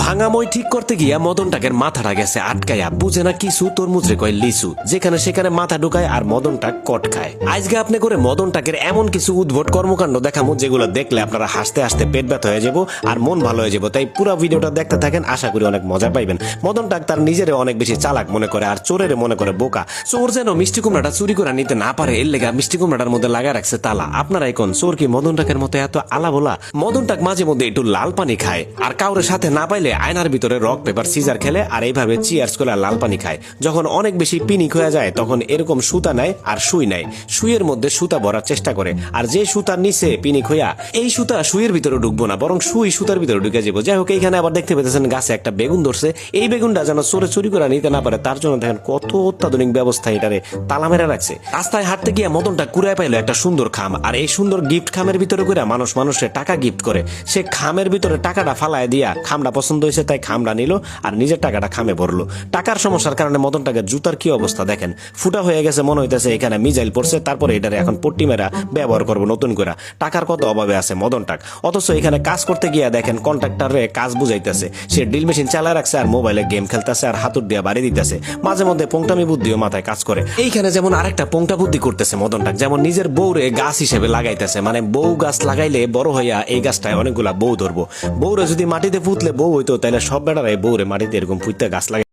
ভাঙা মই ঠিক করতে গিয়া মদন টাকের মাথাটা গেছে আটকাইয়া, বুঝে না কিছু, তরমুজ রে কয় লিচু, যেখানে সেখানে মাথা ঢুকায় আর মদন টাক কট খায়। আজকে আপনি করে মদন টাকের এমন কিছু উদ্ভট কর্মকাণ্ড দেখামু যেগুলো দেখলে আপনারা হাসতে হাসতে পেট ব্যথা হয়ে যাবো আর মন ভালো হয়ে যাবো। তাই পুরো ভিডিওটা দেখতে থাকেন, আশা করি অনেক মজা পাইবেন। মদন টাক তার নিজের অনেক বেশি চালাক মনে করে আর চোরের মনে করে বোকা। চোর যেন মিষ্টি কুমড়াটা চুরি করে নিতে না পারে, এর লেগা মিষ্টি কুমড়াটার মধ্যে লাগা রাখছে তালা। আপনারা এখন চোর কি মদন টাকের মতো এত আলা বলা? মদন টাক মাঝে মধ্যে একটু লাল পানি খায় আর কাউরের সাথে না পাইলে আয়নার ভিতরে রক পেপার সিজার খেলে আর এইভাবে চিয়ার্স করে লাল পানি খায়। যখন অনেক বেশি পিনিক হয়ে যায় তখন এরকম সুতা নেয় আর সুই নেয়, সুইয়ের মধ্যে সুতা ভরার চেষ্টা করে, আর যে সুতার নিচে পিনিক হইয়া এই সুতা সুইয়ের ভিতরে ঢুকবো না, বরং সুই সুতার ভিতরে ঢুকে যাবো। যাই হোক, এইখানে আবার দেখতে পেতেছেন গাছে একটা বেগুন ধরছে, এই বেগুনটা যেন চোরে চুরি করে নিতে না পারে তার জন্য দেখেন কত অত্যাধুনিক ব্যবস্থা এটারে তালা মেরে রাখছে। রাস্তায় হাঁটতে গিয়ে মদনটা কুড়ায় পাইলো একটা সুন্দর খাম, আর এই সুন্দর গিফট খামের ভিতরে করে মানুষের টাকা গিফট করে। সে খামের ভিতরে টাকাটা ফালায় দিয়া খামটা পছন্দ হয়েছে তাই খামটা নিল আর নিজের টাকাটা খামে ভরলো। টাকার সমস্যার কারণে মদনটাকে জুতার কি অবস্থা দেখেন, ফুটা হয়ে গেছে, মনে হইতেছে এখানে মিজাইল পড়ছে, তারপরে এটারে এখন পট্টি মেরা ব্যবহার করবো নতুন করে। টাকার কত অভাবে আছে মদনটাক, অথচ এখানে কাজ করতে গিয়া দেখেন কন্ট্রাক্টরে কাজ বুঝাইতেছে, সে ড্রিল মেশিন চালায় রাখছে আর মোবাইলে গেম খেলতেছে আর হাতুর দিয়া বাড়ি দিতেছে। মাঝে মধ্যে পোংটামি বুদ্ধিও মাথায় কাজ করে। এইখানে যেমন আরেকটা পোংটা বুদ্ধি করতেছে মদনটাক, যেমন নিজের বউরে গাছ হিসেবে লাগাইতেছে, মানে বউ গাছ লাগাইলে বড় হইয়া এই গাছটায় অনেকগুলা বউ ধরবো। বউরে যদি মাটিতে পুতলে বউ হইতো তাহলে সব বেড়ারাই বউরে মাটিতে এরকম পুঁততে গাছ লাগাই